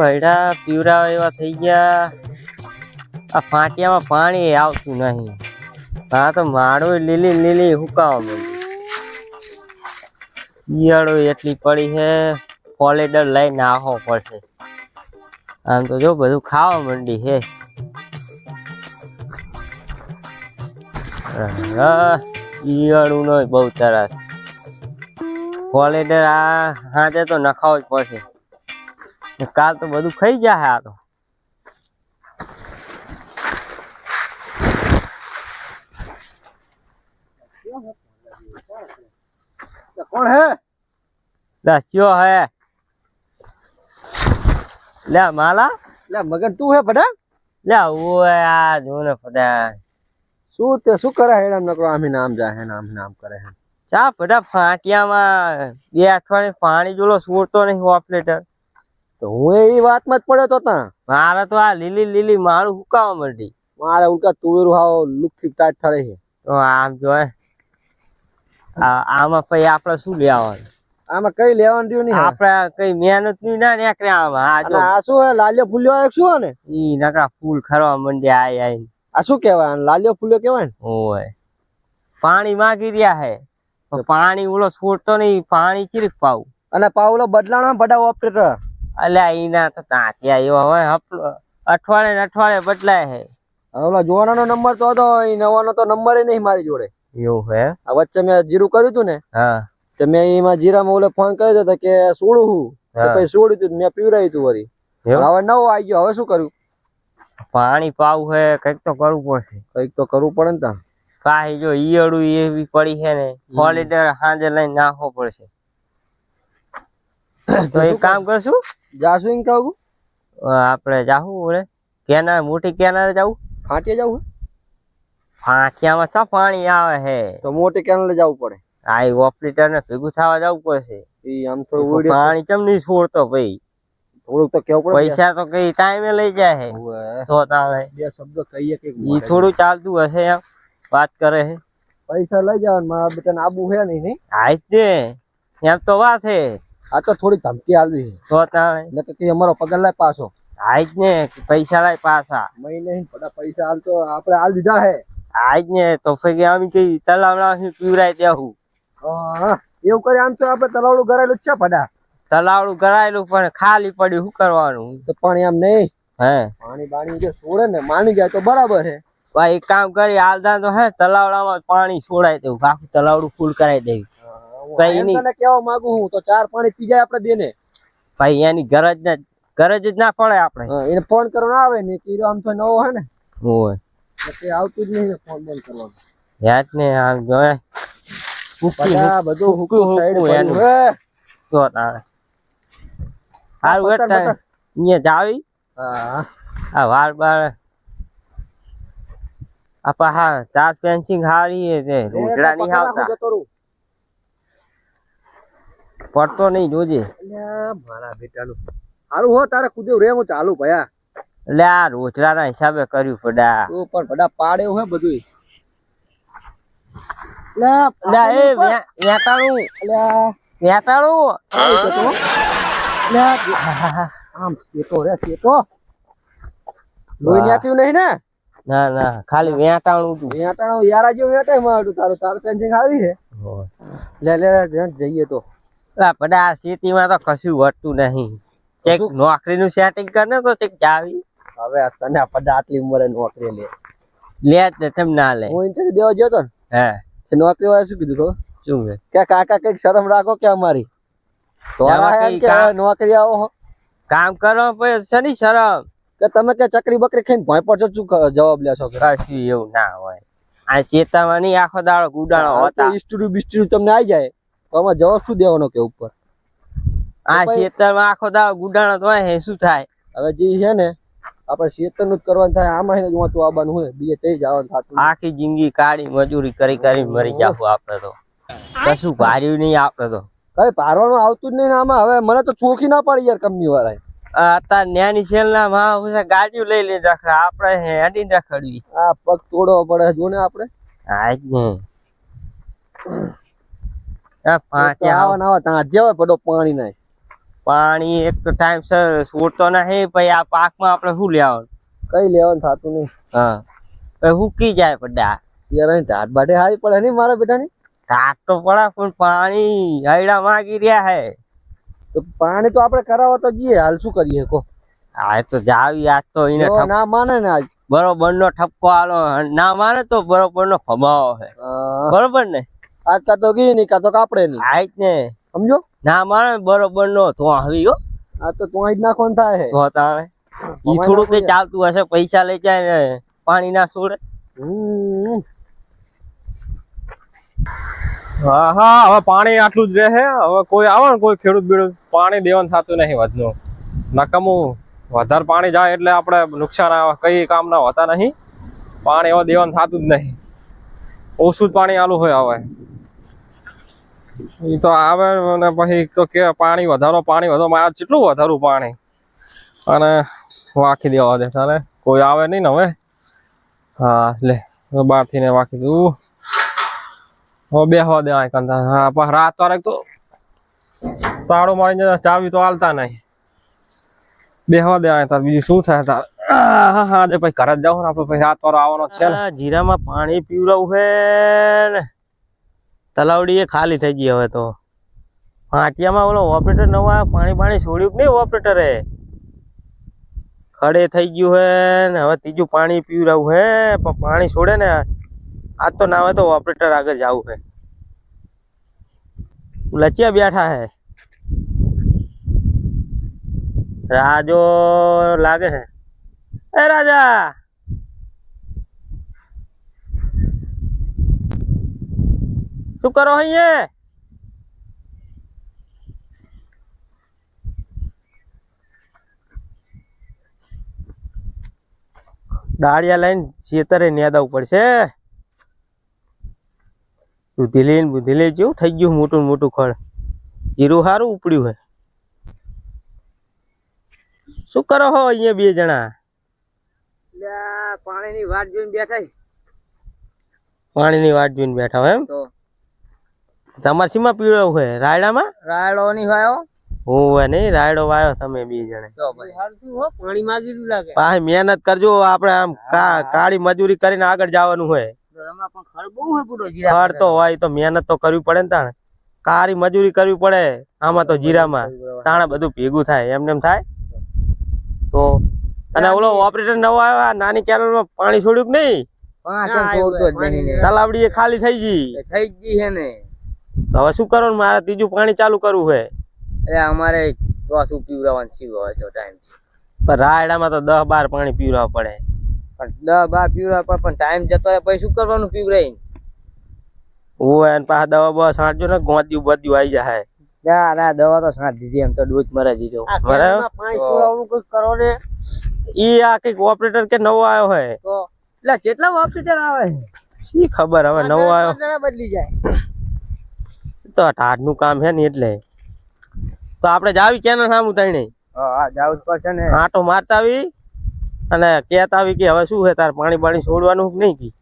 હૈડા પીવરા એવા થઈ ગયા. આ ફાટિયામાં પાણી આવતું નહીં. હા તો માળો લીલી લીલી હુકાવા માંડી. ઈયળો એટલી પડી છે, કોલેડર લઈને આવો પડશે. આમ તો જો બધું ખાવા માંડી છે. ઈયળું નો બહુ તરસ. કોલેડર આ હાથે તો નખાવો જ પડશે. કાલ તો બધું ખાઈ જાય. આ તો કોણ હે? દસ્યો હે લે માલા લે મગન તું હે પડા? લે ઓય આ જો ને પડા શું કરે હેડ આમ નકરો આમ નામ જાય હે નામ કરે હે. ચા પડા ફાટિયામાં 2 અઠવાડિયે પાણી જોલો છોડતો નહીં ઓપરેટર. તો હું એ વાતમાં જ પડ્યો તો તા. મારે તો આ લીલી લીલી માળું હુકાવા માંડી. મારે ઉલકા તુવેરું હાવ લુખી ટાઈટ થડે છે. તો આમ જોય આમાં પછી આપણે શું લેવાનું? આમાં કઈ લેવાનું રહ્યું નહીં. આપણે કઈ મહેનત ની ના નીકળે આમાં. આ શું હે? લાલ્યો ફૂલ્યો શું હે ને? ઈ નકરા ફૂલ ખરવા માંડ્યા આઈ. આ શું કહેવાય? લાલ્યો ફૂલ્યો કહેવાય ને? ઓય પાણી માંગી રહ્યા હે. પાણી ઓલો છોડતો નહીં. પાણી ચીરીક પાવું. અને પાવલો બદલાણા બડા ઓપરેટર. અલ્યા ઈના તો તાત્યા એવા હોય. અઠવાડિયે બદલાય હે. ઓલા જોવાનો નંબર તો હતો, એ નવાનો તો નંબર નહીં મારી જોડે. એવું હે? આ વચ્ચે મેં જીરું કર્યું હતું ને. હા તો મેં એમાં જીરામાં ઓલે ફોન કર્યો હતો કે સોડું હું તો પછી સોડ્યું હતું. મેં પીવરાયું હતું વળી. હવે નવો આવી ગયો. હવે શું કર્યું? પાણી પાવું હે. કઈક તો કરવું પડશે. કઈક તો કરવું પડે ને તા. પાહી જો ઈયળું એવી પડી છે ને, કોલિડર હાજે લઈને નાખવો પડશે. તો એક કામ કરશું, જાશું એમ કહું આપણે જાહું ઓલે કેનાર, મોટી કેનારે જાવું. ફાટિયા જવું? ફાટિયામાં ચા પાણી આવે હે તો મોટી કેનારે જવું પડે. આ ઓપરેટર ને ભેગું થવા જવું પડશે. આમ તો પાણી ચમ નહીં છોડતો ભાઈ. થોડુંક તો કેવું પડે. પૈસા તો કઈ ટાઈમે લઈ જાય હે. તો તારે બે શબ્દ કહીએ કે ઈ થોડું ચાલતું હશે. એમ વાત કરે હે. પૈસા લઈ જવાનું. મારા બેટાને આબુ હે નહીં. આજ ને એમ તો વાત હે. આ તો થોડી ધમકી આલવી છે. તો તારે ને કે અમારો પગાર લાય પાછો. આજ ને પૈસા લાય પાછા. મહિને બધા પૈસા હાલ તો આપણે હાલ દીધા હે. આજ ને તો ફેગે આમ કઈ તલાવડા પીવરાય દેવું. એવું કરે આમ તો આપણે તલાવડું કરાયેલું છે પડા. તલાવડું કરાયેલું પણ ખાલી પડ્યું. શું કરવાનું? તો પાણી આમ નહીં. હે પાણી બાણી જે છોડે ને માની જાય તો બરાબર છે. ભાઈ એક કામ કરી આલદા તો હે તલાવડામાં પાણી છોડાય દેવું. આખું તલાવડું ફૂલ કરાવી દેવું. તને કેવા માંગુ હું તો 4 પાણી પી જાય આપણે બેને. ભાઈ એની ગરજ જ ના પડે. આપણે એને ફોન કરવાનો આવે ને કે આમ તો નવો હે ને. હોય એટલે આવતું જ નહીં ફોન બોલ કરવાનો. યાદ ને આમ જોય બધું હુકું સાઈડ પડ્યું હે. તો તારે હારું વેટ અહીંયા જાવી. આ વાર બાર આપા હા 4 ફેન્સિંગ હારી હે તે રોટડા નહીં આવતા. પડતો નહીં જોજે. મારા બેટાનું હારું હો. તારે કુદેવ રે હું ચાલુ ભયા. એટલે આ રોજડા ના હિસાબે કર્યું પડા. તું પણ પડા પાડે એવું હે બધું. ના ના ખાલી વેટાણું હતું. વેટાણું યાર જેવું વેટાય મારું. તારું પેન્સિંગ આવી છે. લે જઈએ તો. પડા ખેતીમાં તો કશું વધતું નહીં. ચેક નોકરી નું સેટિંગ કર ને તો ચેક જાવી. હવે તને પડા આટલી ઉંમરે નોકરી લે તેમ ના લે. હું ઇન્ટરવ્યુ દેવા ગયો તો ને. હે નોકરી વાળા શું કીધું ખબર? શું કે કાકા કઈક શરમ રાખો કે અમારી તો નોકરી આવો કામ કરો પછી શની શરમ કે તમે કે ચકરી બકરી ખાઈને ભોય પડશો. શું જવાબ લેશો? કશું એવું ના હોય. આ ચેતામાં નહીં આખો દાડો ગુડાણો હોતા. બિસ્ટું તમને આવી જાય તો આમાં જવાબ શું દેવાનો કે ઉપર? આ ખેતરમાં આખો દાડો ગુડાણો હોય હે શું થાય? હવે જે છે ને આપણે ખેતર નું જ કરવાનું થાય. આમાં તું આવવાનું હોય બીજે કઈ જવાનું થતું. આખી જિંદગી કાઢી મજૂરી કરી મરી જાવ આપડે તો. કશું ભાર્યું નહીં આપડે તો. કઈ ભારવાનું આવતું જ નહીં ને આમાં. હવે મને તો ચોખી ના પડી યાર કંપની વાળા. અત્યારે ન્યાની સેલ ના માં ગાડીઓ લઈ લઈને રખડા. આપડે હેડી રખડવી. આ પગ તોડવો પડે જો ને આપડે. હા જ ને પાણી આવા ના પડો પાણી નાય. પાણી એક તો ટાઈમ સર છોડતો નહીં, પછી આ પાકમાં આપણે શું લેવાનું? કઈ લેવાનું થતું નહીં. હા, પછી હુકી જાય બધા. શિયાળાની ઢાટ બાટે હારી પડે નહીં મારા બેટાની. ટાટ તો પડે પણ પાણી હૈડા માંગી રહ્યા હે. તો પાણી તો આપણે કરાવવા તો જઈએ, હાલ શું કરીએ કો? હા તો જાવી આજ તો એને જો ના માને ને આજ બરોબર નો ઠપકો આલો, ના માને તો બરોબર નો ખમાવો હે. બરોબર ને? આજ કા તો ગઈ નહીં, કા તો કાપડે નહીં. આજ ને સમજો? ના માને બરોબર નો તો આવી હો. આ તો તું જ નાખવાનું થાય હે. તો તાણે ઈ થોડું કઈ ચાલતું હશે, પૈસા લઈ જાય ને પાણી ના છોડે. હા હા, હવે પાણી આટલું જ રહે. હવે કોઈ આવે ને કોઈ ખેડૂત બીડૂત પાણી દેવાનું થતું નહીં વધનું. નકામું વધારે પાણી જાય એટલે આપણે નુકસાન આવે, કઈ કામના હોતા નહીં. પાણી હવે દેવાનું થતું જ નહીં, ઓછું જ પાણી આલું હોય. હવે એ તો આવે ને પછી તો કે પાણી વધારો મારે કેટલું વધારું પાણી, અને વાંખી દેવા દે તારે. કોઈ આવે નહીં ને હવે. હા લે બહારથી ને વાંખી દઉં. હવે બેહવા દે આ કંતા. હા પણ રાત વાળે તો તાળું મારીને ચાવી તો હાલતા નહીં. બેહવા દે આ તાર, બીજું શું થાય તાર? હા હા દે પછી ઘરે જ જાવ ને આપણે, પછી રાત વાળો આવવાનો છે ને. જીરામાં પાણી પીવડાવું હે ને તલાવડી એ ખાલી થઈ ગઈ. હવે તો ફાટિયામાં ઓલો ઓપરેટર નવા પાણી છોડ્યું કે નહીં ઓપરેટરે, ખડે થઈ ગયું હે ને. હવે ત્રીજું પાણી પીવડાવું હે, પણ પાણી છોડે ને આજ તો ના હોય તો ઓપરેટર આગળ જવું હે. લચિયા બેઠા હે, રાજો લાગે હે. એ રાજા, શું કરો અહીંયા? દાળિયા લઈને ખેતરે નેદાવું પડશે. બુધીલી જેવું થઈ ગયું, મોટું મોટું ખડ. જીરું સારું ઉપડ્યું હે. શું કરો હો અહીંયા બે જણા? પાણીની વાટ જોઈને બેઠા. પાણીની વાટ જોઈને બેઠા હોય એમ? તમારે શીમાં પીવડાવું હે? રાયડામાં? રાયડો નહીં વાયો. હોવે નહીં, રાયડો વાયો તમે બે જણા. પાણી માંગી લાગે. પાછી મહેનત કરજો, આપણે આમ કાળી મજૂરી કરીને આગળ જવાનું હોય. ખડ તો હોય તો મહેનત તો કરવી પડે ને તાણે. કાળી મજૂરી કરવી પડે આમાં તો જીરામાં, તાણે બધું ભેગું થાય. એમ થાય તો. અને ઓલો ઓપરેટર નવો આવ્યો, નાની કેનલમાં પાણી છોડ્યું કે નહીં? તલાવડી એ ખાલી થઈ ગઈ હે ને. તો હવે શું કરવાનું? મારે ત્રીજું પાણી ચાલુ કરવું છે. અમારે ચોથું પીવડાવવાનું છે તો ટાઈમ છે. પણ રાયડામાં તો 10-12 પાણી પીવડાવવા પડે. પણ 10-12 પીવડાવવા પણ ટાઈમ જતો હોય પછી શું કરવાનું પીવડાવીને? ઓય અને પાછા દવા બવા છાંટજો ને, ગોંદ્યું બધું આવી જાય. ના દવા તો છાંટ દીધી, એમ તો ડોઝ મરાઈ દીધો. કરો ને ઈ આ કઈક ઓપરેટર કે નવો આવ્યો હોય તો એટલે કેટલા ઓપરેટર આવે શી ખબર. હવે નવો આવ્યો બદલી જાય તો ટાઢનું કામ છે ને એટલે. તો આપણે જાવી કેના સામું તઈને? હા જાવું જ પડશે ને. આટો મારતા આવી અને કહેતા આવી કે હવે શું છે તાર પાણી છોડવાનું નહીં કી?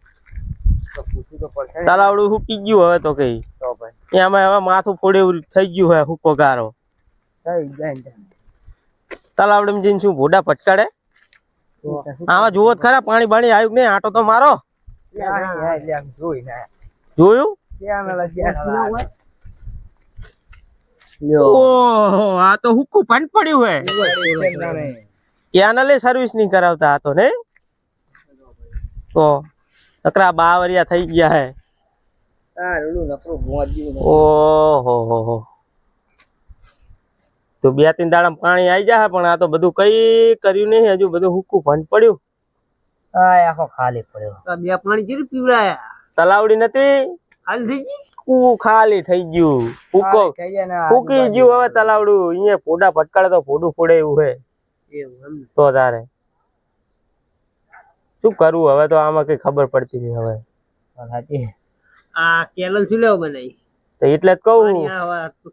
પૂછવું તો પડશે. તલાવડું હુકી ગયું હવે તો કઈ. તો ભાઈ એમાં હવે માથું ફોડે થઈ ગયું હોય, હુકો ગારો થઈ જાય. તલાવડીમાં જઈને શું ભોડા પટકાડે? આમાં જુઓ ખરા પાણી આવ્યું કે નહીં? આટો તો મારો. જોયું? ઓહો, આ તો હુકું પણ પડ્યું હે. કેનલે સર્વિસ નહીં કરાવતા આ તો ને. તો નકરા બાવરિયા થઈ ગયા હે. ઓહો, તો 2-3 દાડા પાણી આવી જાય, પણ આ તો બધું કઈ કર્યું નહીં, હજુ બધું હુકું ભંજ પડ્યું. આખો ખાલી પડ્યો. બે પાણી જેટલું પીવડાયા. તલાવડી નથી, ખાલી થઈ ગઈ. ખાલી થઈ ગયું, ફૂકી ગયું. હવે તલાવડું અહીંયા ફોડા ફટકાડે તો ફોડું ફોડે એવું હે. તો તારે શું કરવું હવે? તો આમાં કઈ ખબર પડતી નહીં હવે. આ કેનલ શું લેવો બનાવી? એટલે જ કહું,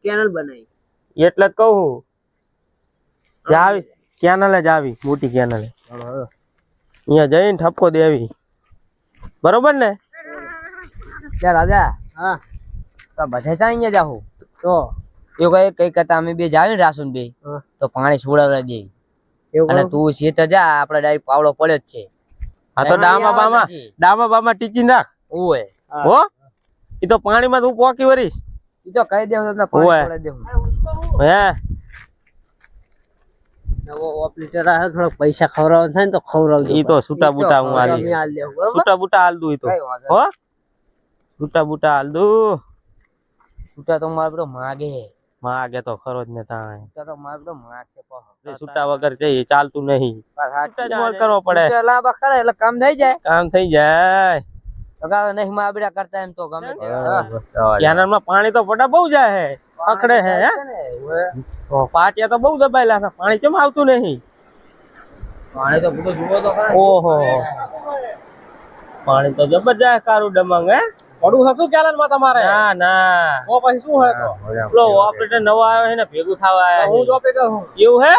કેનલ બનાવી એટલે જ કહું કેનલે જ આવી, મોટી કેનલે અહીંયા જઈને ઠપકો દેવી. બરોબર ને? રાજા હા તો બધે ત્યાં અહીંયા જાઉં તો એવું કઈ કરતા અમે બે જાવી ને રાસુન બે તો પાણી છોડાવવા દે અને તું શેત જા આપડે ડાયરેક્ટ પાવડો પડે જ છે. આ તો ડામા બામા ટીચીને રાખ ઓય હો ઈ તો પાણીમાં તું પોકી વરીશ ઈ તો કહી દેવું તમને પાણી છોડાવી દેવું. હે નવો ઓપરેટર આ થોડો પૈસા ખવડાવવા થાય ને તો ખવડાવજો. ઈ તો છૂટા બૂટા હું હાલી તમે હાલ દેવું, બરાબર? છૂટા બૂટા હાલ દઉં ઈ તો કઈ વાંધો હો છૂટા બૂટા હાલ દઉં છૂટા તો મારે બધો માગે માગે તો ખરો જ ને તાય છૂટા તો મારે બધો માગ છે પાછો. છૂટા વગર જઈ ચાલતું નહીં છૂટા જ મોર કરવો પડે છૂટા લાંબા કરે એટલે કામ થઈ જાય. કામ થઈ જાય તો કાં નહીં માં બેડા કરતા એમ તો ગમે તે. કેનાલમાં પાણી તો ફટા બહુ જાય હે પકડે હે હે તો પાટિયા તો બહુ દબાયેલા છે પાણી કેમ આવતું નહીં પાણી તો બધું જુઓ તો ખરા. ઓહો પાણી તો જબરજસ્ત કારું ડમંગ હે પડું હતું કેલનમાં તમારે ના ના તો પછી શું હોય તો પેલો ઓપરેટર નવો આવ્યો છે ને ભેગું થવા આવ્યા હું છે. જ ઓપરેટર હું એવું હે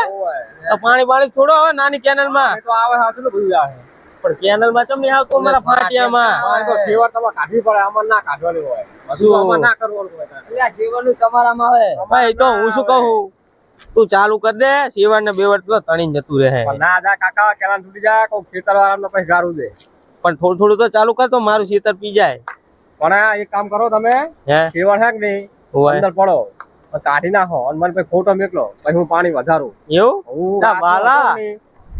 તો પાણી છોડો હવે નાની કેનાલમાં તો આવે હાથું બધું આવે પણ કેનાલમાં કેમ નહીં આવતું અમારા ફાટિયામાં પાણી તો સેવર તમારે કાઢવી પડે આમાં ના કાઢવાની હોય બધું આમાં ના કરવાનું હોય એટલે આ સેવાનું તમારામાં આવે. ભાઈ તો હું શું કહું તું ચાલુ કર દે સેવડ ને બેવડ તો તણીને જતું રહે પણ ના જા કાકા કેલાન તૂટી જાય કોક ખેતર વાળાને પછી ગારું દે પણ થોડું થોડું તો ચાલુ કર તો મારું ખેતર પી જાય પણ એક કામ કરો તમે હે સેવર હે કે નહીં હોય અંદર પડો અને કાઢી નાખો અને મને પછી ફોટો મેકલો પછી હું પાણી વધારું એવું હું ના, રાત બાલા. હતો નહીં.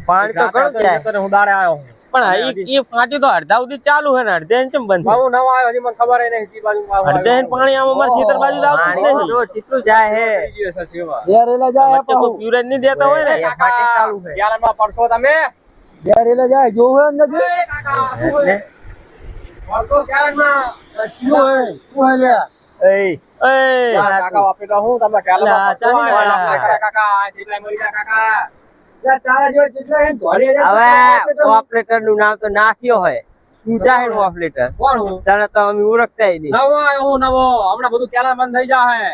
પાણી તો ઘણું જાય ખેતરે હું દાડે આવ્યો હું પણ ઈ ફાટી તો અડધા સુધી ચાલુ હે ને અડધે કેમ બંધ છે? હું નવો આવ્યો હજી મને ખબર નહીં સી બાજુ અડધે પાણી આમ અમારા ખેતર બાજુ જ આવતું જ નહીં કેટલું જાય હે બે રેલા જાય વચ્ચે કોઈ પ્યુરેજ નહીં દેતા હોય ને ગ્યારમાં પડશો તમે બે રેલા જાય જોવે અંદર જો. પડશો ગ્યારમાં. શું હે લે? એ કાકા વાપરેલા હું તમે ગ્યારમાં લા, પડશો. ચાલી વાળા. કાકા જેટલા મરી ગયા કાકા લે તારા જો જેટલા હે ધોરે રે. હવે ઓપરેટર નું નામ તો નાથ્યો હોય સુજા હે ઓપરેટર કોણ હું તને તો અમે ઓળખતા નહીં. નવો આવ્યો હું નવો હમણાં બધું કેલા બંધ થઈ જાય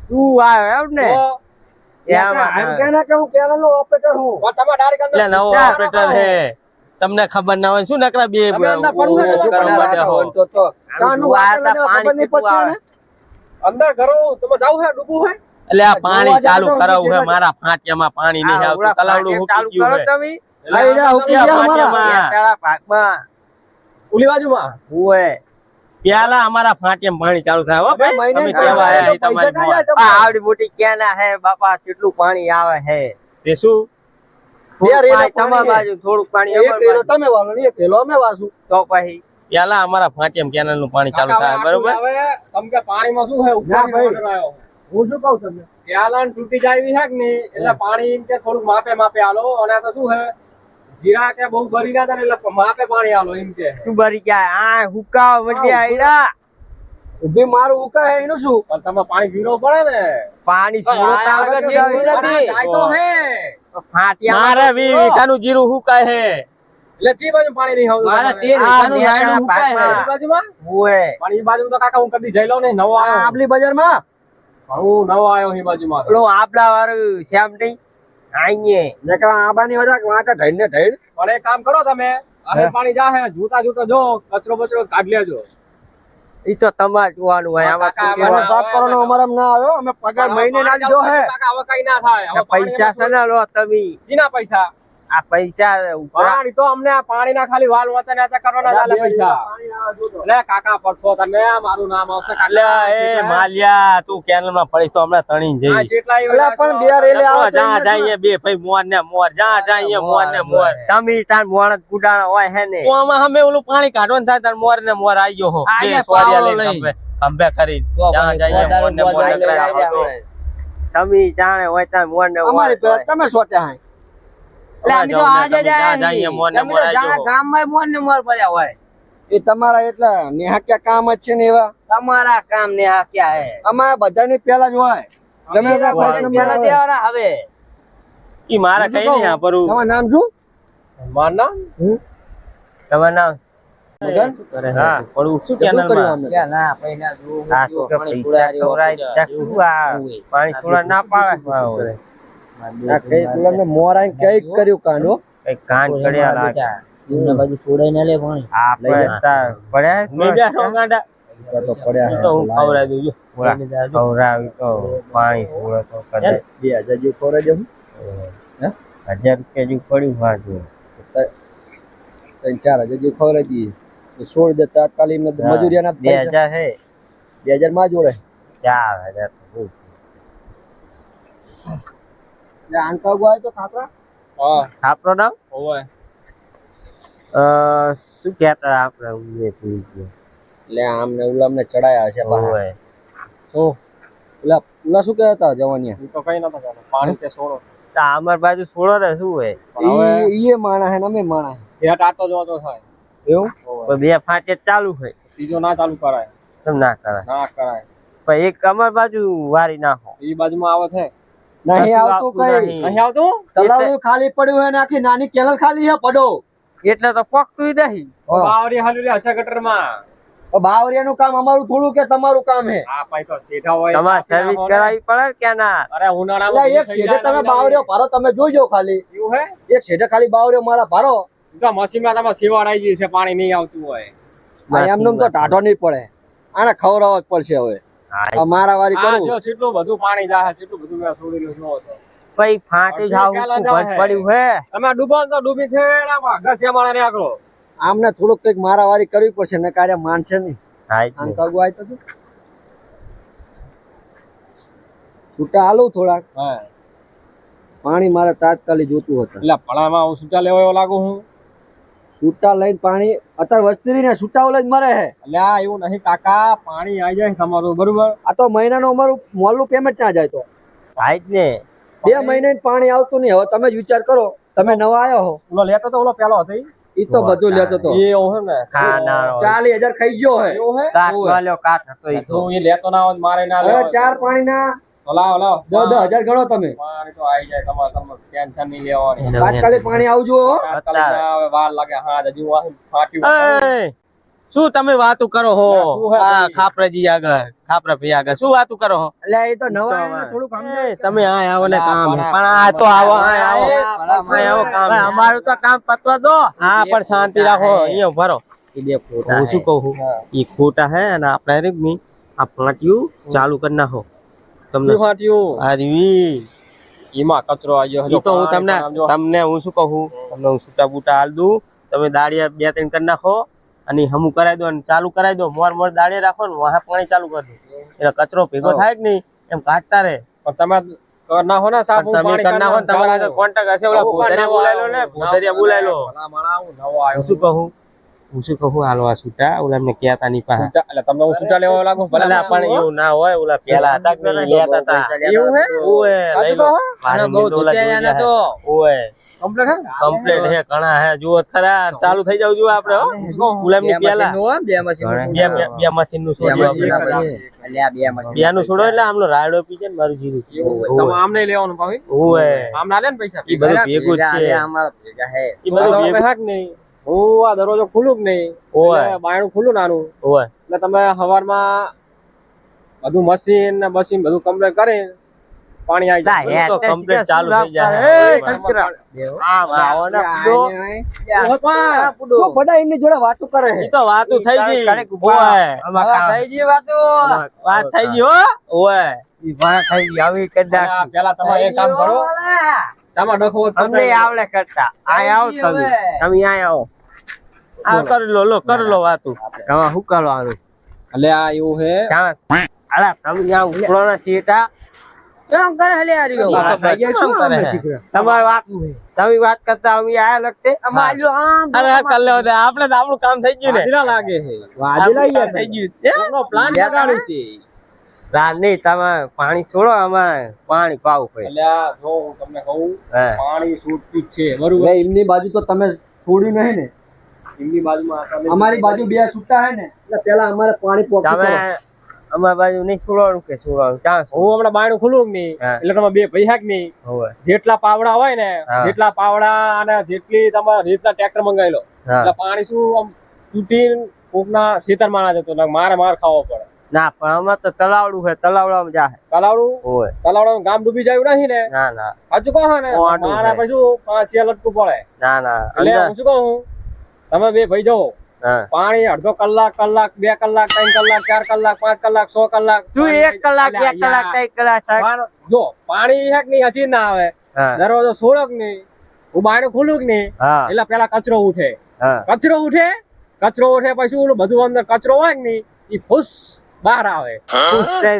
તું આવ્યો એમ ને તો એમ કેના કે હું કેનાલનો ઓપરેટર હું. તમે ડાયરેક્ટ અંદર એટલે નવો ઓપરેટર હે તમને ખબર ના હોય શું નકરા બે તમે અંદર પડવું છે, કરવા માટે હો. તો કાનું વાળા ખબર નહીં પડતી ને. અંદર ઘરો તમે જાવ હે ડૂબું હોય એટલે આ પાણી ચાલુ કરાવવું હે મારા ફાટિયામાં પાણી નહીં આવતું તલાવડું ચાલુ હુકી કરો ગયું હે તમે આઈડા હુકી ગયા અમારા. ફાટિયામાં પેલા ભાગમાં ઉલી બાજુમાં ઓય પેલા અમારા ફાટિયામાં પાણી ચાલુ થાય હો ભાઈ મહિને તમે કેવા આયા અહીં તમારી પૈસા મોજ. ના આ આવડી મોટી કેના હે બાપા કેટલું પાણી આવે હે તે શું થોડુંક રેલા પાણી તમારી પાણી બાજુ થોડુંક પાણી એક અમારી પેલો બાજુ. તમે વાળો ને એક પેલો અમે વાસુ. તો પછી પેલા અમારા ફાટિયામાં કેનાલ નું પાણી ચાલુ થાય બરોબર હવે તમે કે પાણીમાં શું હે ના ઉપરથી ભાઈ. order આવ્યો હું શું કહું તમને પ્યાલાન તૂટી જાય એવી હે કે નહીં એટલે પાણી એમ કે થોડુંક માપે માપે આલો અને આ તો શું હે જીરા કે બહુ ભરી ના થાય ને એટલે માપે પાણી આલો એમ કે તું ભરી ગયા આ હુકાવ વટી આઈડા ઉભી મારું ઉકા હે એનું શું. પણ તમે પાણી પીવું પડે ને પાણી સુરો તાળ આગળ કેવું જેવું નથી. જાય તો હે ફાટિયામાં મારે તો વી સુરો. વીઘાનું જીરું હુકાય હે એટલે ચી બાજુ પાણી નહીં આવતું મારા તમારે? તેર આ વીઘાનું રાયડું ભાગમાં. હુકાય એ હે. બાજુમાં ઓય પણ એ બાજુ તો કાકા હું કદી જઈ લઉં નહીં નવો આ આવ્યો આંબલી બજારમાં પણ હું નવો આવ્યો એ બાજુમાં તો. પેલો આપડા વાળું શ્યામ નહીં આઈએ નકર આબાની વજા વાંકા ઢઈને ઢઈન. પણ એક કામ કરો તમે આને પાણી જાહે જોતા જોતા જો કચરો બચરો કાઢ લેજો ઈ તો તમારે જોવાનું હોય આમાં કાકા, તું મને હવે- કેવા? સાફ કરવાનો અમારામાં ના આવ્યો અમે પગાર મહિને ના લીધો હે. કાકા હવે કઈ ના થાય હવે પૈસા છે ને લો તમે સીના પૈસા આ પૈસા ઉપરા પાણી તો અમને આ પાણીના ખાલી વાલ વાંચા નાચા કરવાના ચાલે પૈસા એટલે કાકા પડશો તમે મારું નામ આવશે એટલે એ માલિયા તું કેનાલ માં પડી તો હમણાં તણી આ જઈ જેટલા એ અલા પણ બે રેલે આવે તો જા જાય બે ભાઈ મોર ને મોર જા જાય મોર ને મોર તમે તાર મોણસ ગુડાણા હોય હે ને તો આમાં અમે ઓલું પાણી કાઢવાનું થાય તાર મોર ને મોર આવી ગયો હો આ બે જે સોરિયા પાવડો લઈને લઈ. ખંભે કરી જા જાય મોર ને મોર નકરા તો તમે જાણે હોય તાર મોણ ને અમારી પેલા તમે સોટ્યા હે. એટલે અમે તો આજે જા જાય મોર ને મોર આવી ગયો ગામમાં મોણ ને મોર પડ્યા હોય એ તમારા એટલા નેહાક્યા કામ જ છે ને એવા તમારા કામ ને આ ક્યાં હે અમારા બધાની પેલા જ હોય ગમે એટલા પેલા first number આવે. દેવાના હવે ઈ મારા કઈ નહીં આ પરું તમારું નામ શું માર નામ તમારું નામ મગન? હા. પડવું શું કેટલું કેનાલ કર્યું માં અમે? ક્યાં ના પૈસા જોવું આ શું કે પૈસા ખવડાય ત્યાં શું આ પાણી થોડા ના પાવે આ કઈ તુલને મોર આઈને કઈક કર્યું કાંડો. કઈ કાન પડ્યા લાગે એમને બાજુ છોડાઈ ના લે પાણી આપણે તાર પડ્યા મેં બેઠો ગાંડા તો પડ્યા ઈ તો હું ખવડાવી દઉં જો ખવડાવી તો પાણી છોડે તો કદાચ 2000 જેવું ખવડાવી દેવું 1000 રૂપિયા જેવું પડ્યું વાંચું 3-4 હજાર જેવું ખવડાવી દઈએ તો છોડી દે તાત્કાલિક મજૂરિયાના 2000 હે 2000 માં જોડે 4000 એટલે આંકા ગોય તો ખાપરા હા આપણો નામ ઓય શું કહેતા આપણે ઉએ ભૂલી ગયો એટલે આમ ને ઉલામ ને ચડાયા હશે પાછા ઓય ઉલા શું કહેતા જવાનિયા ઈ તો કઈ નતો કહેતો પાણી કે છોડો તો અમાર બાજુ છોડો ને શું હોય ઈ માણા હે ને અમે માણા હે એ ટાટો જો તો થાય એવું પણ બે ફાટે ચાલુ હોય ત્રીજો ના ચાલુ કરાય કેમ ના કરાય ના કરાય પણ એક અમાર બાજુ વારી નાખો ઈ બાજુમાં આવે છે નહીં આવતું કઈ નહીં આવતું તલાવડું ખાલી પડ્યું હે ને આખી નાની કેનલ ખાલી હે પડો એટલે તો પકતું નહીં બાવરી હાલી હશે ગટરમાં બાવરિયાનું કામ અમારું થોડું કે તમારું કામ હે આ પાઈ તો સીધા હોય તમારે સર્વિસ કરાવી પડે કે ના અરે ઉનાળામાં એટલે એક છેડે તમે બાવરિયો ભારો તમે જોઈજો ખાલી એવું હે એક છેડે ખાલી બાવરિયો મારા ભારો ઈ તો મશીનમાં તમે સિવાડાઈ ગઈ છે પાણી નહીં આવતું હોય એમનું તો ટાઢો નહીં પડે આને ખવડાવવો જ પડશે હવે આ મારા વારી આ કરું જો કેટલું બધું પાણી જાય કેટલું બધું મેં છોડેલું ન હતો પછી ફાટી જાવ પડ્યું હે તમે ડૂબો તો ડૂબી છે ઘસે માણે ને આગળ આમને થોડુંક કઈક મારા વારી કરવી પડશે ને કાર્ય માનશે નહીં હા આંકાગુ આય તો છૂટા આલું થોડાક હા પાણી મારે તાત્કાલિક જોતું હતું એટલે ભણામાં હું છૂટા લેવો એવો લાગુ હું છૂટા લઈને પાણી અત્યારે વસ્તી ને છૂટા ઓલે જ મરે હે એટલે આ એવું નહીં કાકા પાણી આવી જાય તમારું બરોબર આ તો મહિનાનું અમારું મોલનું પેમેન્ટ ક્યાં જાય તો સાઈડ ને 2 મહિને પાણી આવતું નહીં હવે તમે જ વિચાર કરો તમે નવા આવ્યો હો ઓલો લેતો તો ઓલો પેલો હતો ઈ તો બધું લેતો તો એ એવું હે ને ખાનારો 40,000 ખાઈ ગયો હે એવું હે કાટ વાલ્યો કાટ હતો ઈ તો તું એ લેતો ના હોત મારે ના હવે લેવો 4 પાણીના તો લાવ 10,000 ગણો તમે પાણી તો આવી જાય તમારે ટેન્શન નહીં લેવાની તાત્કાલિક પાણી આવજો હો તાત્કાલિક ના આવે વાર લાગે હા હજુ આ ફાટ્યું એય, શું તમે વાતું કરો હો શું હે આ ભાઈ? ખાપરાજી આગળ ખાપરા ભાઈ આગળ શું વાતું કરો હો એટલે એ તો નવા આવ્યા થોડું કામ એય, તમે આ આવો ને કામ હે. પણ આ તો આવો આ આવો આ આવો કામ હે. અમારું તો કામ પતવા દો હા પણ શાંતિ રાખો અહીંયા ભરો હું શું કહું છું ઈ ખોટા હે અને આપણે રે ની આ ફાટ્યું ચાલુ કરી નાખો તમને શું ફાટ્યું આરવી એમાં કચરો આવ્યો ઈ તો હું તમને હું શું કહું તમને હું છૂટા બૂટા હાલ દઉં તમે દાડિયા 2-3 કરી નાખો અને હમું કરાવી દો અને ચાલુ કરાવી દો મોર દાડિયા રાખો ને વહાં પાણી ચાલુ કરી દો એટલે કચરો ભેગો થાય કે નહીં એમ કાઢતા રહે પણ તમે કર નાખો ને સાફ તમે કરી નાખો ને તમારા આગળ કોન્ટેક્ટ હશે ઓલા ભૂતરિયા બોલાવી લો ને ભૂતરિયા બોલાવી લો હું શું કહું હાલો આ છૂટા ઓલા એમને કહેતા નહીં પાછા એટલે તમને હું છૂટા લેવા લાગુ ભલે પણ એવું ના હોય ઓલા પેલા હતા કે નહીં લેતા હતા એવું હે ઓય લઈ લો અને બહુ ધોતિયા તો ઓય કમ્પ્લીટ હે કમ્પ્લીટ હે ઘણા હે જુઓ ખરા ચાલુ થઈ જાવ જુઓ આપણે હો ગુલામની પેલા બે મશીન બે મશીન નું છોડ્યું આપણે બે મશીન બે નું છોડો એટલે આમનો રાયડો પી જાય ને મારું જીરું તમે આમ નહીં લેવાનું ભાઈ ઓય આમ ના લે ને પૈસા ઈ બધું ભેગું જ છે અમારા ભેગા હે ઈ બધું તમે ભેગું હાક નહીં હું આ દરવાજો ખુલ્લું જ નહીં ઓય એટલે બાયણું ખુલ્લું નાનું ઓય એટલે તમે સવારમાં બધું મશીન ને મશીન બધું કમ્પ્લીટ કરી પાણી આવી જાય બધું તો કમ્પ્લીટ ચાલુ થઈ જાય શું બડા એમની જોડે વાતો કરે હે ઈ તો વાતું થઈ ગઈ ઓય થઈ ગઈ વાતો વાત થઈ ગઈ હો ઓય ઈ ભાણા થઈ ગઈ આવી કદાચ પેલા તમારે એક કામ કરો તમારે ડખો અમને આવડે કરતા આ આવો તમે તમે આ આવો આ કરી લો વાતું તમે શું કરવાનું એટલે આ એવું હે અલા તમે આ ઉપરોના સીટા કેમ કરે હલે આર્યો તમારી વાત તમે વાત કરતા અમે આયા લગતે અમાલ્યો આમ અરે કર લે આપણે તો આપણું કામ થઈ ગયું ને વાદળા લાગે છે વાદળા યાર થઈ ગયું એનો પ્લાન લગાડી છે રાત નહીં તમે પાણી છોડો અમારે પાણી પાવું પડે એટલે આ જો હું તમને કહું હે પાણી છૂટતું જ છે બરોબર હવે એમની બાજુ તો તમે છોડ્યું નહીં ને એમની બાજુમાં તમે અમારી બાજુ બે છૂટા હે ને એટલે પેલા અમારે પાણી પોકી તમે કરો. અમારી બાજુ નહીં છોડવાનું કે છોડવાનું ક્યાં હું હમણાં બાયણું ખુલ્લું જ નહીં હા. એટલે તમે બે પૈસા જ નહીં હોય જેટલા પાવડા હોય ને હા. જેટલા પાવડા અને જેટલી તમારા રીતના ટ્રેક્ટર મંગાવી લો હા. એટલે પાણી શું આમ તૂટીને કોકના ખેતરમાં ના જતો મારે માર ખાવો પડે ના પણ અમારે તો તલાવડું છે તલાવડામાં જાહે તલાવડું હોય તલાવડું ગામ ડૂબી જાય નહીં ને ના ના હજુ કહો ને ઓવાટું મારા થાય. પછી શું 5 લટકું પડે ના ના એટલે અંદર હું શું કહું તમે બે ભાઈ જાઓ હા. પાણી અડધો કલાક 2 કલાક 3 કલાક 4 કલાક 5 કલાક 100 કલાક શું 1 કલાક 2 કલાક 3 કલાક થાય? જો પાણી હે કે નહીં હજી ના આવે હા દરવાજો છોડો કે નહીં હું બાયણું ખોલું કે નહીં હા એટલે પેલા કચરો ઉઠે હા કચરો ઉઠે પછી ઓલું બધું અંદર કચરો હોય કે નહીં ઈ ફૂસ બહાર આવે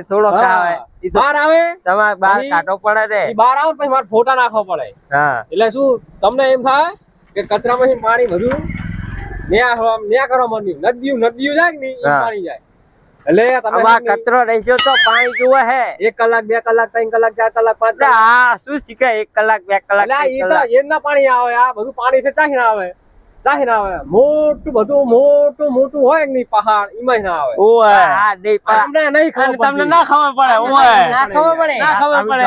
થોડો હા. આવે ઈ તો બહાર આવે તમારે બહાર પછી- કાઢવો પડે ને. ઈ બહાર આવે ને પછી મારે ફોટા નાખવા પડે હા એટલે શું તમને એમ થાય કે કચરામાંથી પાણી બધું ન્યા કરવા માંડ્યું નદીયું જાય કે નહીં ઈ હા. પાણી જાય એટલે તમે આમાં કચરો રહી ગયો તો પાણી જુએ હે 1 કલાક 2 કલાક 3 કલાક 4 કલાક 5 એટલે કલાક આ શું શીખે 1 કલાક 2 કલાક એટલે 3 ઈ તો કલાક? એમના પાણી આવે આ બધું પાણી છે ચાહી ના આવે મોટું હોય કે નહીં પહાડ એમાં ના આવે ઓય હા નહીં પણ અમને નહીં ખબર તમને પડતી. ના ખબર પડે ઓય ના ખબર પડે ના ખબર પડે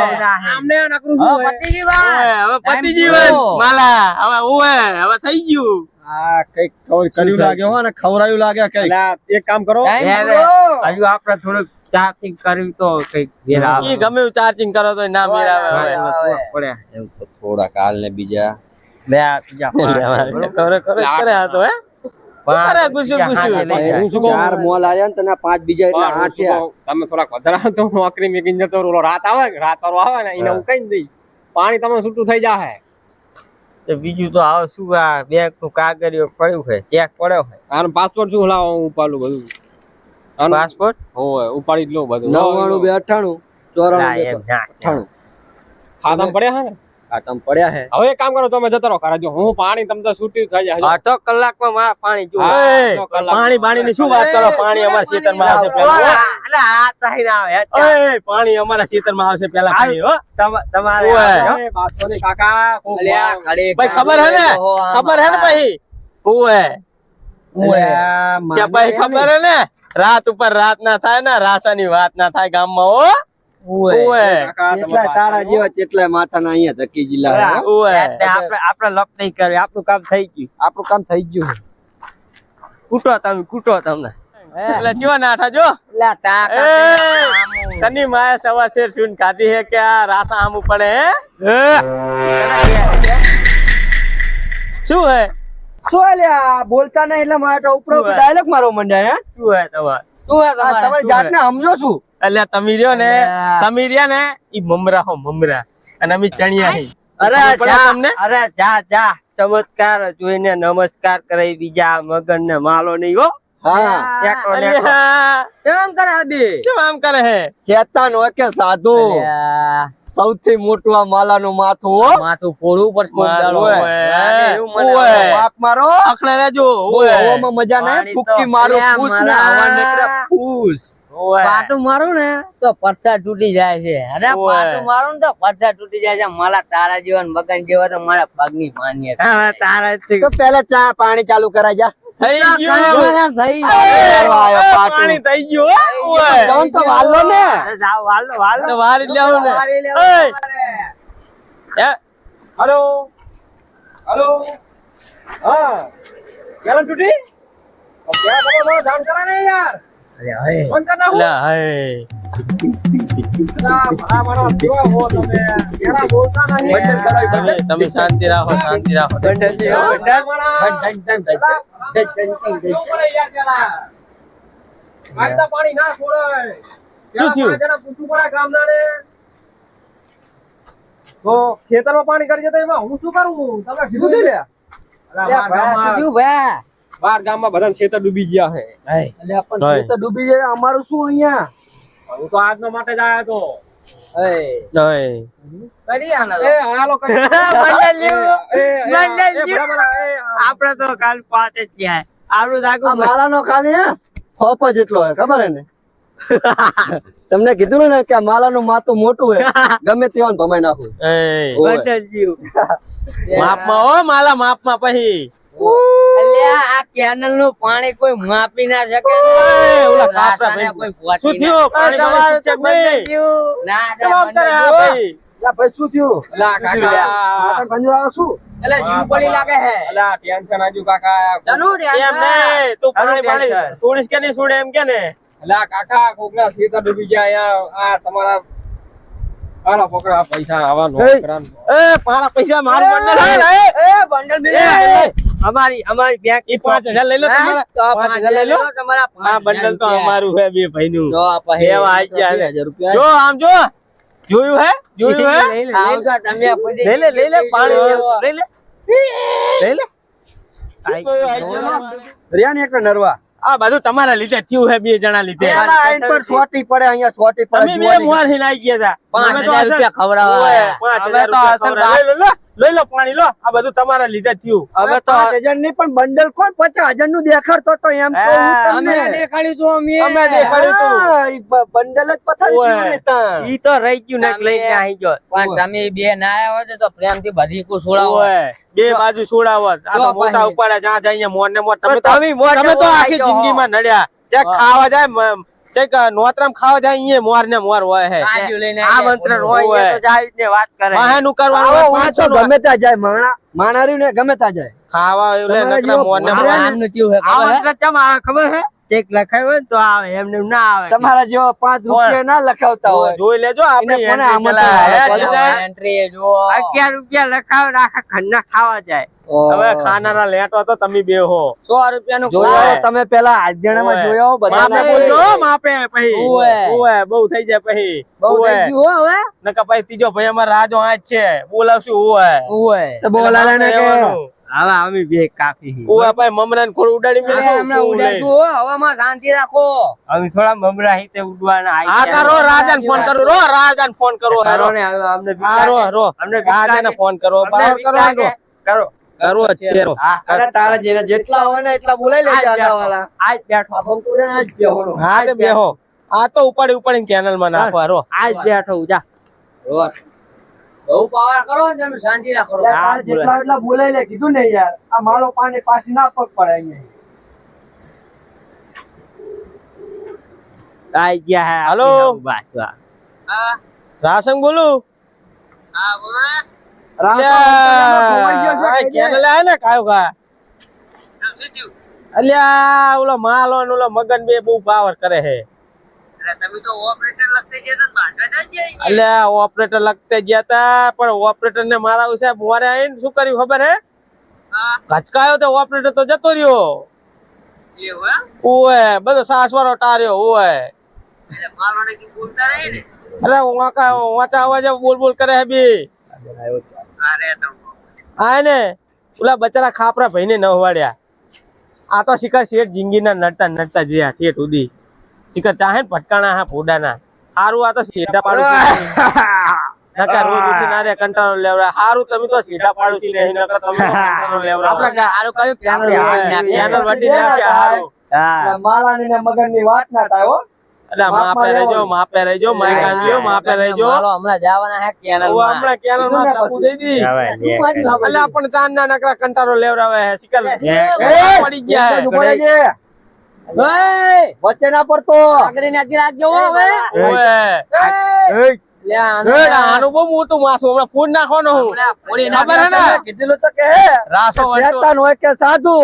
અમને આ નકરું શું હોય? પતિ ની વાત ઓય હવે પતિ Time જીવન પૂરો. માલા હવે ઓય હવે થઈ ગયું આ કઈક કર્યું લાગે હો ને ખવરાયું લાગે કઈક એટલે આ એક કામ કરો Time યાર, પૂરો. હજુ આપણે થોડુંક ચાર્જિંગ કરવી તો કઈક મેળ આવે. ઈ ગમે એવું ચાર્જિંગ કરો તો ના મેળ આવે હવે. પડે એમ તો થોડા કાલ ને બીજા બે આ બીજા કરે કરે આ તો હે કરે ગુસુ ગુસુ હું શું કહું? 4 મોલ આયા ને તને 5 બીજા એટલે 8 થયા તમે થોડાક વધારે તો નોકરી મેકીને જતો રહો. રાત આવે ને રાત વાળો આવે ને એને હા. હું કઈ દઈશ પાણી તમે છૂટું થઈ જાહે તો બીજું તો આવો શું આ બેંક નું કાગળિયો પડ્યું છે ચેક પડ્યો છે આનો પાસપોર્ટ શું લાવો હું ઉપાડું બધું આનો પાસપોર્ટ હોય ઉપાડી જ લો બધું 99 બે 98 94 એમ ના 98 ખાતામાં પડ્યા હે ને આ તમ પડ્યા હે હવે એક કામ કરો તમે જતા રહો ખરા જો હું પાણી તમને તો છૂટી થઈ જાય અડધો કલાકમાં મારે પાણી જોવે. હા, એ, અડધો કલાક. પાણી બાણી ની શું વાત કરો પાણી અમારા ખેતરમાં આવશે પહેલા. એટલે આ ચાહી ના આવે હેઠા. એ, પાણી અમારા ખેતરમાં આવશે પહેલા પાણી હો તમારે ઓય. આવશે, હો. એ બાદશાહની કાકા કોક અલ્યા, વાર- ખડે ભાઈ ખબર હે ને ઓહો, આમ ખબર હે ને ભાઈ ઓય કે ભાઈ ખબર હે ને રાત ઉપર રાત ના થાય ને રાસાની વાત ના થાય ગામમાં હો ઓય કાકા તમે કેટલા તારા જેવા કેટલા માથાના અહીંયા ધક્કી જિલ્લા હે હો. ઓય આપણે લપ નહીં કરવી આપણું કામ થઈ ગયું આપણું કામ થઈ ગયું છે. કૂટો તમને એટલે ચો નાઠા જો લા ટાકા એ તની માએ સવા શેર સુન ખાધી હે કે આ રાસા આમ પડે હે શું હે શું લ્યા બોલતા નહીં એટલે મારે તો ઉપર શું હે? ડાયલોગ મારો મંડ્યા હે શું હે તમારે શું હે આ તમારે તમારી જાતને સમજો છું એટલે તમે રહ્યો ને અલ્યા. તમે રહ્યા ને ઈ મમરા હો મમરા અને અમે ચણિયા હી અરે ખબર પડે જા, તમને અરે જા ચમત્કાર જોઈને નમસ્કાર કરે બીજા મગન ને માલો નહીં હો હા એકલો ને એકલો. અલ્યા, કેમ કરે આબી કેમ આમ કરે હે શેતાન હોય કે સાધુ અલ્યા, સૌથી મોટું આ માલાનું માથું હો માથું ફોડવું પડશે કોક મારું દાડો. હોય. રાને એવું મને ઓય. આવે. બાપ મારો આખલા રહેજો બહુ ઓય. હવામાં મજા નહીં પાણી તો- ફૂંકી મારો અલ્યા, ફૂસ ને મારા. હવા નીકળે ફૂસ ઓય. પાટું મારું ને તો પડતા તૂટી જાય છે અરે ઓય. પાટું મારું ને તો પડતા તૂટી જાય છે મારા તારા જેવા ને મગન જેવા તો મારા પગની માન્ય હવે તારા જ- તો પેલા ચા પાણી ચાલુ કરાઈ જા થઈ ગયું થઈ આયો પાટું. પાણી થઈ ગયું હો. ઓય. જવાનું તો વાલો ને અરે જાઓ, વાલો વાલો તો વાર જ લેવું ને વારી લેવું ઓય. હે? હલો હલો હા કેલમ તૂટી ક્યાં તમે મારો જાણ કરા ને યાર ફોન કર નાખો લા, હે. આ મારો કેવા હો તમે કેરા બોલતા નહીં બંડલ કરાવી, તમે શાંતિ રાખો શાંતિ રાખો પાણી ના છોડાય શું થયું? જરા પૂછવું પડે ગામડાને તો ખેતરમાં પાણી કરી જતા એમાં હું શું કરું તમે શું થયું લ્યા? બાર ગામમાં બધા ખેતર ડૂબી ગયા છે અલ્યા પણ છે તો ડૂબી જાય અમારું શું અહીંયા હું તો આજનો માટે જ આવ્યો તો ઓય. કરી આને એ હાલો કઈ આપડે તો કાલ પાંચે જ ગયા આપણું આ દાખલું માલાનો ખાલી હે ખોપ જ એટલો હોય ખબર હે ને તમને કીધું ને કે આ માલાનું માથું મોટું હે ગમે તેવાનું ભમાઈ નાખું એ. ઓય. બંડલજીવ. માપમાં હો માલા માપમાં પછી અલ્યા આ કેનલ નું પાણી કોઈ માપી ના શકે ઓય, ઓલા કાપરા રાસાને ભાઈ. કોઈ પહોંચી શું ના- થયું પાણી તમારે પાણી તો છે કે નહીં? બંડલજીવ. ના કેમ આમ કરે આ ભાઈ? અલ્યા ભાઈ શું થયું અલા કાકા માથા કંજૂર આવે શું એટલે જીવ પડી લાગે હે અલા ટેન્શન આજુ કાકા ચનું રે એમ નહીં, તું પાણી પાણી છોડીશ કે નહીં છોડે એમ કે ને અલા કાકા કોકના ખેતર ડૂબી ગયા અહીંયા આ તમારા હાલો પકડો આ પૈસા આવા નો એ. કરાન એ પારા પૈસા મારું બંડલ હે ને? એ બંડલ મિલે એ, અમારી બેંક એ 5000 લઈ લો તમારા. તો 5000 લઈ લો. તમારા આ બંડલ તો અમારું હે બે ભાઈનું. જો પછી એવા આઈ ગયા છે. 2000 રૂપિયા જો આમ જો. જોયું હે? જોયું હે? આવજો તમે ખુદ લઈ લે પાણી લઈ લે રહ્યા ને એક નરવા આ બધું તમારા લીધે થયું હે, બે જણા લીધે. પેલા આઈન પર સોટી પડે અહીંયા સોટી પડે અમે બે મોર હિન આઈ ગયા હતા. અમે તો 5000 રૂપિયા ખવડાવવા ઓય, આયા. 5000 રૂપિયા ખવડાવ્યા. લઈ લો પાણી લો. આ બધું તમારા લીધે થયું. હવે તો 5000 ની પણ બંડલ કોણ 50000 નું દેખાડતો તો એમ તો હું તમને અમે દેખાડ્યું તું અમે દેખાડ્યું તું. હા, ઈ બંડલ જ પથારી ઓય. દીધું ને તાણ. ઈ તો રહી ગયું ને લઈને આવી ગયો. પણ તમે બે ના આયા હોત ને તો પ્રેમથી બધી કુ છોડાવો. ઓય, બે બાજુ છોડાવત. આ તો જો મોટા પાછી. ઉપાડ્યા જ્યાં જાય અહીંયા મોર ને મોર. તમે તમે તો આખી જિંદગીમાં નડ્યા. ત્યાં ખાવા જાય ચેક નોતરામ ખાવા જાય અહીંયા મોર ને મોર હોય હે. કાજુ લઈને આમંત્રણ હોય એ તો જાય ને વાત કરે. વાહેનું કરવાનું આવો હોય, હું તો 500 નું. ગમે ત્યાં જાય માણાર્યું ને ગમે ત્યાં જાય ખાવા એટલે તમારા નકરા જેવો મોર ને ભણ્યા મોર. ને. આમનું કેવું હે ખબર હે? આમંત્રણ ચમ આવે ખબર હે? ચેક લખાયો હોય ને તો આવે, એમને એમ ના આવે. તમારા જેવા 5 રૂપિયા ના લખાવતા હોય જોઈ લેજો આપણે એને કોને entry આમંત્રણ પેલા હે, આપે? જીસાઈ? એન્ટ્રી જો 11 રૂપિયા લખાવે ને આખા ઘરના ખાવા જાય. હવે ખાનારા લેટો તો તમે બે હો. 100 રૂપિયાનું જોયો તમે પેલા આજણામાં ઓય. જોયો બધા માપે બોલજો હો, માપે પછી. ઓય. ઓય, બહુ થઈ જાય પછી. બહુ થઈ ઓય. ગયું હો હવે. નકર પછી ત્રીજો ભાઈ અમારો રાજો આ જ છે, બોલાવશું. ઓય. ઓય. તો બોલાવે ને કે રહેવાનું. હવે અમે બે કાપી. ઓય, પછી મમરાને ખોળ ઉડાડી અરે મેલશું. હમણાં ઉડાડતું હો, હવામાં શાંતિ રાખો. અમે થોડા મમરા હિતે ઉડવાના હા આવી તારો રાજાને ફોન કરો. રાજાને ફોન કરો. કરો ને હવે અમને બીક હા, લાગે. રો. અમને બીક રાજાને લાગે. ફોન કરો. અમને બહાર બીક કરો. લાગે. કરો. કરો જ છે, રો. હા, અરે તારા જેને જેટલા હોય ને એટલા બોલાઈ લેજે આડાવાળા આજ બેઠો. આપણ કોને આજ બેહોણો હા તે બેહો. આ તો ઉપાડીને કેનલ માં નાખવા. રો. આજ બેઠો જા. બહુ પાવર કરો ને તમે શાંતિ રાખો. એટલે તારા જેટલા એટલા બોલાઈ લે કીધું ને યાર આ માલો પાણી પાછી ના પગ પડે અહીંયા આઈ ગયા હે. હાલો. બસ, બસ. રાસન બોલું. કેનલ આય ને કાયો કા. અલ્યા ઓલો માલો ને ઓલો મગન બે બહુ પાવર કરે હે. અલ્યા ઓપરેટર લગતે ગયા તા, પણ ઓપરેટર ને મારા સાહેબ મોરે આવીને શું કર્યું ખબર હે? કચકાયો તો ઓપરેટર તો જતો રહ્યો. ઓય, બધો સાસવારો ટાર્યો. ઓય, અરે વાંચા અવાજે બોલ બોલ કરે હે બી. હા ને ઓલા બચારા ખાપરા ભાઈને ન હવાડ્યા. આ તો શિખર શેઠ જિંદગીના નડતા નડતા જ્યાં ઠેઠ ઉડી શિખર ચાહે ને ભટકાણા હા ફોડાના. હારું આ તો સીધા પાડું નકર રોજ ઉઠીને આરે કંટાળો લેવડા. હારું તમે તો સીધા પાડું છી નહીં, નકર તમે તો કંટાળો લેવડા. આપણે હારું કર્યું કેનલ કેનલ વટી નાખ્યા હારું. હા. માલાની ને મગનની વાત ના થાય હો એટલે માપે રહેજો, માપે રહેજો, માઈક આવ્યો, માપે રહેજો. મારો હમણાં જવાના હે કેનલ ઓ હમણાં કેનલ માં ટપુ દઈ દી. હવે શું પાડી લાવો એટલે આપણ ચાંદ ના નકરા કંટાળો લેવડાવે હે શિખર. પડી ગયા હે. ઉભો રહેજે. વચ્ચે ના પડતો આગળ ને રાખજો હવે. ઓય. લે આનો આનું બહુ મોટું માથું હમણાં ફૂડ નાખવાનો હું. પોળી ખબર હે ને? કીધેલું તો કે રાસો વટો. શેતાન હોય કે સાધુ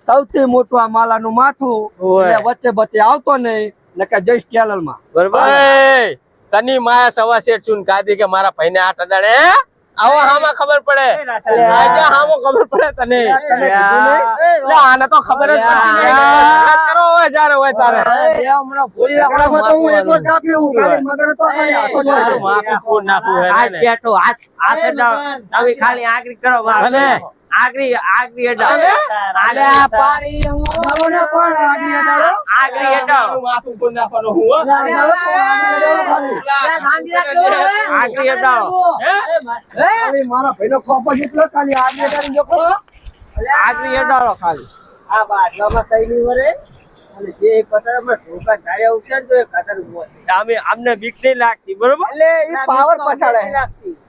સૌથી મોટું આ માલાનું માથું ઓય. એટલે વચ્ચે બચ્ચે આવતો નહીં નકર જઈશ કેનલ માં બરોબર. ઓય, કની માયા સવા શેઠ છું ને કાદી કે મારા ભાઈને આઠ અડાડે હે? આવો હામાં ખબર પડે. રાજા હામો ખબર પડે તને. તને કીધું નહીં? લે આને તો ખબર જ નથી ને. કરો હોય જ્યારે હોય તારે. હમણાં પોળી આમાં તો હું એકલો જ કાપ્યો હું ખાલી મગર તો ખાલી હાથો જ તારું વાળ્યો. માથું ફૂડ નાખવું હે આજ ને. બેઠો હાથ અડાવો. તમે ખાલી આગરી કરો. અને? આગરી અડાવો. આલે આ પાણી આવો ને પણ આગળ અડાડો. આગરી અડાવો. માથું ફૂડ નાખવાનું હું હો. આગરી અડાવો. ખાલી મારા ભાઈનો ખોપો જેટલો ખાલી આગળ અડાડીને જોખો. આગરી અડાવો ખાલી. આ બાટલામાં કઈ નહીં વરે અને જે કટરમાં ઢોકા ઢાળ્યા ઉછે ને તો એ કટર ઉભો થાય. અમે અમને બીક નહીં લાગતી બરોબર. એટલે ઈ પાવર પસાડે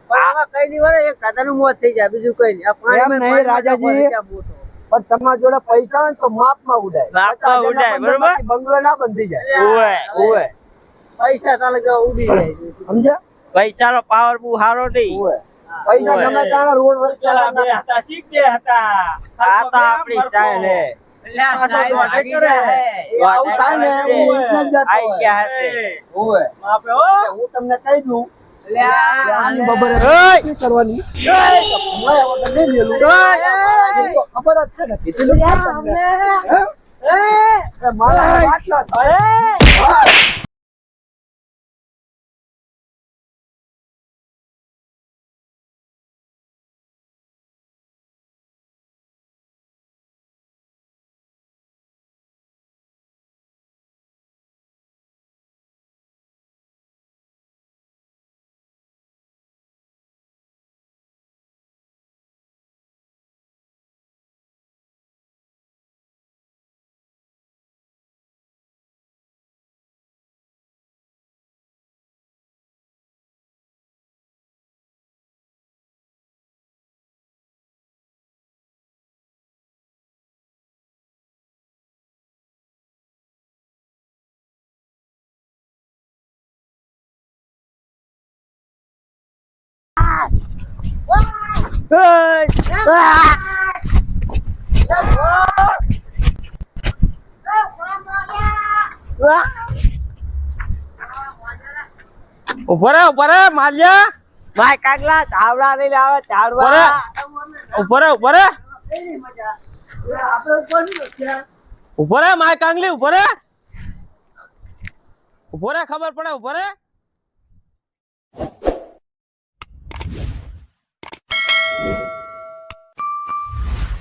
પણ આમાં કઈ નહીં વરે એ કટરનું મોત થઈ જાય બીજું કઈ નહીં. આ પાણીમાં નહીં, પાણી રાજાજી. નાખો ત્યાં મોટો. પણ તમારા જોડે પૈસા હોય ને તો માપમાં ઉડાય. માપમાં ઉડાય, બરોબર? બંગલો ના બંધી જાય. ઓય. ઓય. પૈસા તાલે કે ઉડી જાય. સમજ્યા? પૈસાનો પાવર બહુ સારો નહીં. ઓય. પૈસા ઓય. ગમે ત્યાં રોડ રસ્તા પેલા બે હતા, શીખ બે હતા. આ તો આપણી સ્ટાઈલ હે. એ આવું થાય ને હું એકલો જ જતો આઈ હોય. ગયા હશે. ઓય. માપે હો. હું તમને કહી દઉં આની બબર શું કરવાની મારા વગર નહીં લેલું ખબર જ છે ને કીધું મારા બાટલા ઉપર માલ્યા ભાઈ કાગલા ચાવડા નહીં લાવે ચાવડા ઉપર માય કાંગલી ઉપર ખબર પડે ઉપર